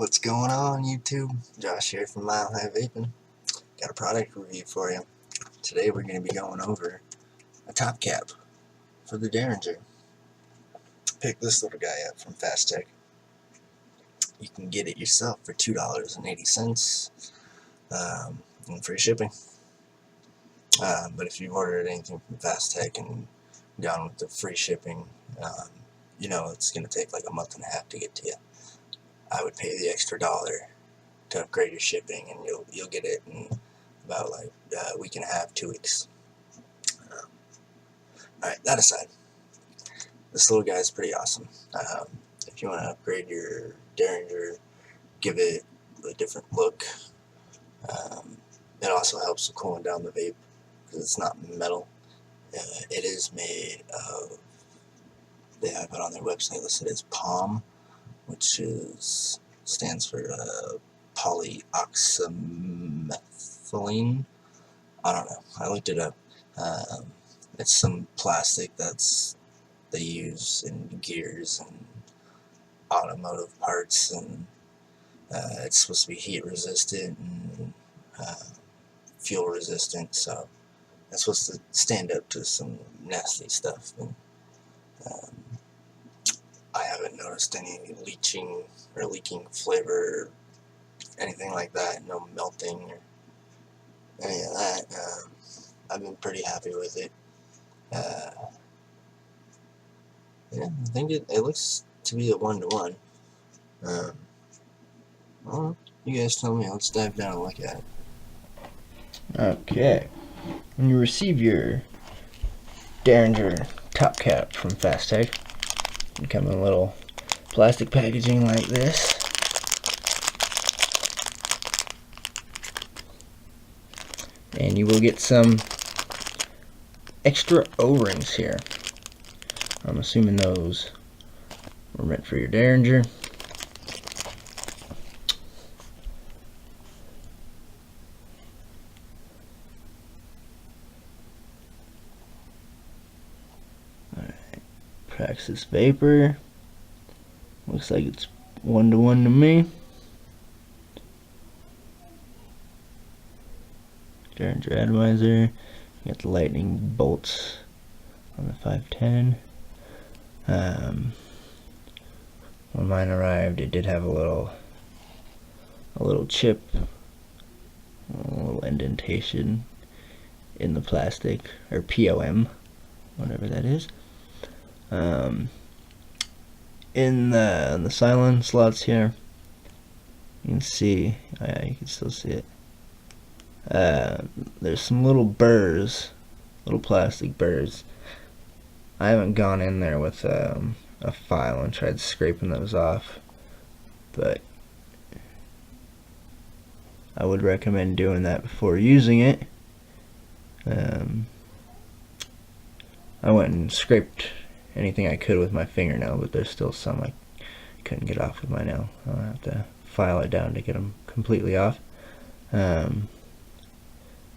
What's going on, YouTube? Josh here from Mile High Vaping. Got a product review for you. Today we're going to be going over a top cap for the Derringer. Pick this little guy up from Fasttech. You can get it yourself for $2.80 and free shipping. But if you've ordered anything from Fasttech and gone with the free shipping, you know it's going to take like a month and a half to get to you. I would pay the extra $1 to upgrade your shipping, and you'll get it in about like a week and a half, 2 weeks. Alright, that aside, this little guy is pretty awesome. If you want to upgrade your Derringer, give it a different look. It also helps with cooling down the vape because it's not metal. It is made of, they have it on their website listed as POM, which stands for polyoxymethylene. I don't know. I looked it up. It's some plastic they use in gears and automotive parts, and it's supposed to be heat resistant and fuel resistant, so it's supposed to stand up to some nasty stuff. And I haven't noticed any leaching or leaking flavor, anything like that. No melting or any of that. I've been pretty happy with it. Yeah, I think it looks to be a 1-to-1. Well, you guys tell me. Let's dive down and look at it. Okay, when you receive your Derringer Top Cap from Fasttech, you come in a little plastic packaging like this. And you will get some extra O-rings here. I'm assuming those were meant for your Derringer. Praxis Vapor. Looks like it's 1-to-1 to me. Derringer Atomizer. You got the lightning bolts on the 510. When mine arrived, it did have a little chip, a little indentation in the plastic, or POM, whatever that is. In the silent slots here, you can see, you can still see it. There's some little burrs, little plastic burrs. I haven't gone in there with a file and tried scraping those off, but I would recommend doing that before using it. I went and scraped anything I could with my fingernail, but there's still some I couldn't get off with my nail. I'll have to file it down to get them completely off. Other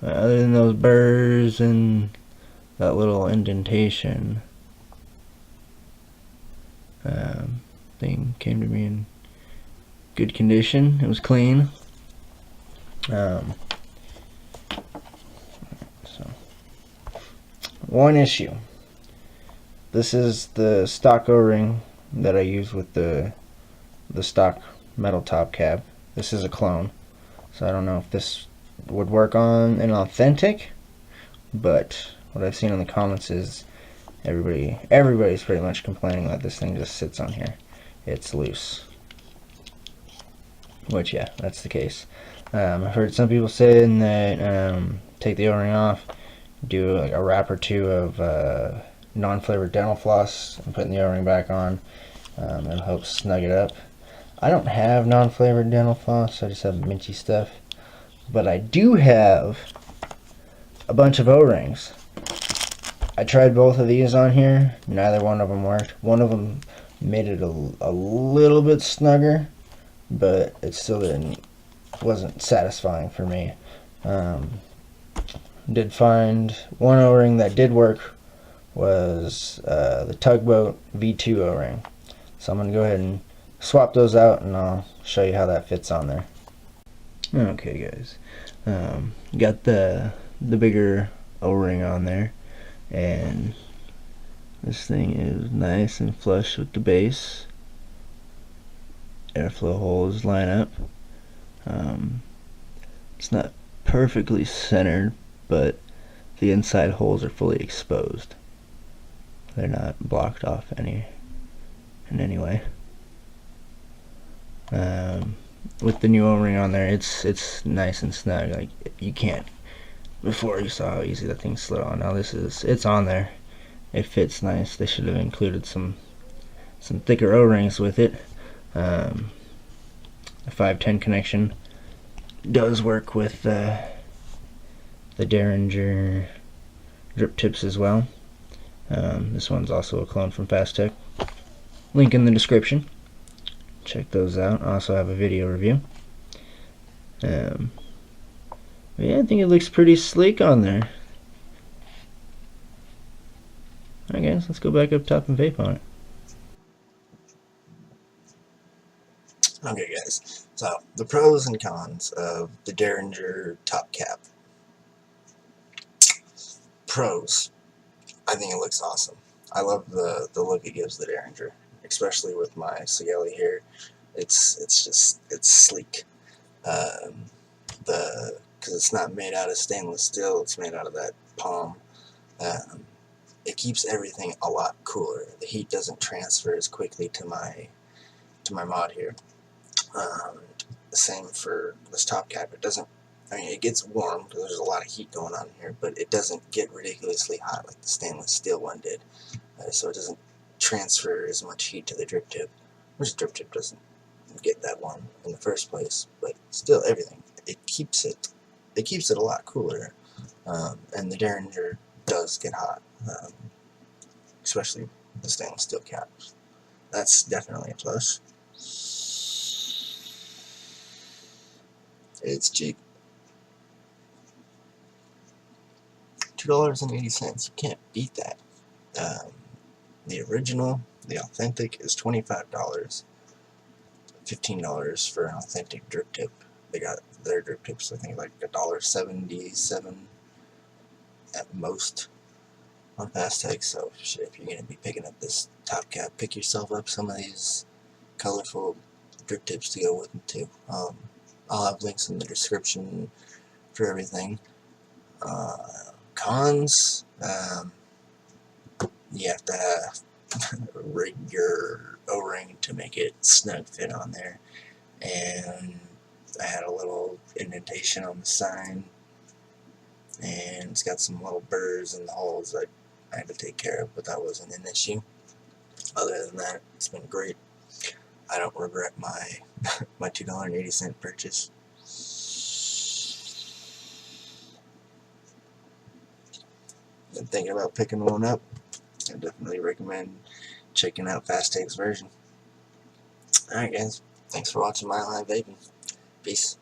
than those burrs and that little indentation, thing came to me in good condition. It was clean. So one issue. This is the stock O-ring that I use with the stock metal top cap. This is a clone, so I don't know if this would work on an authentic, but what I've seen in the comments is everybody's pretty much complaining that this thing just sits on here. It's loose, which, yeah, that's the case. I've heard some people saying that take the O-ring off, do like a wrap or two of non-flavored dental floss and putting the O-ring back on. It'll help snug it up. I don't have non-flavored dental floss, I just have minty stuff. But I do have a bunch of O-rings. I tried both of these on here. Neither one of them worked. One of them made it a little bit snugger, but it still wasn't satisfying for me. Did find one O-ring that did work was the Tugboat V2 O-ring. So I'm going to go ahead and swap those out and I'll show you how that fits on there. Okay guys, got the bigger O-ring on there, and this thing is nice and flush with the base. Airflow holes line up. It's not perfectly centered, but the inside holes are fully exposed. They're not blocked off in any way. With the new O-ring on there, it's nice and snug. Like, you can't. Before, you saw how easy that thing slid on. Now it's on there. It fits nice. They should have included some thicker O-rings with it. A 510 connection does work with the Derringer drip tips as well. This one's also a clone from Fasttech. Link in the description. Check those out. I also have a video review. Yeah, I think it looks pretty sleek on there. Alright guys, let's go back up top and vape on it. Okay guys, so the pros and cons of the Derringer Top Cap. Pros, I think it looks awesome. I love the look it gives the Derringer, especially with my Cieli here. It's sleek. Because it's not made out of stainless steel, it's made out of that palm. It keeps everything a lot cooler. The heat doesn't transfer as quickly to my mod here. The same for this top cap. It doesn't, I mean, it gets warm because there's a lot of heat going on here, but it doesn't get ridiculously hot like the stainless steel one did. So it doesn't transfer as much heat to the drip tip, which the drip tip doesn't get that warm in the first place. But still, everything, it keeps it a lot cooler. And the Derringer does get hot, especially the stainless steel caps. That's definitely a plus. It's cheap. $2.80. You can't beat that. The original, the authentic, is $25. $15 for an authentic drip tip. They got their drip tips, I think, like $1.77 at most on Fasttech. So if you're gonna be picking up this top cap, pick yourself up some of these colorful drip tips to go with them too. I'll have links in the description for everything. Cons, you have to rig your O-ring to make it snug fit on there, and I had a little indentation on the sign, and it's got some little burrs in the holes that I had to take care of, but that wasn't an issue. Other than that, it's been great. I don't regret my my $2.80 purchase. Been thinking about picking one up. I definitely recommend checking out Fasttech's version. Alright guys, thanks for watching Mile High Vaping. Peace.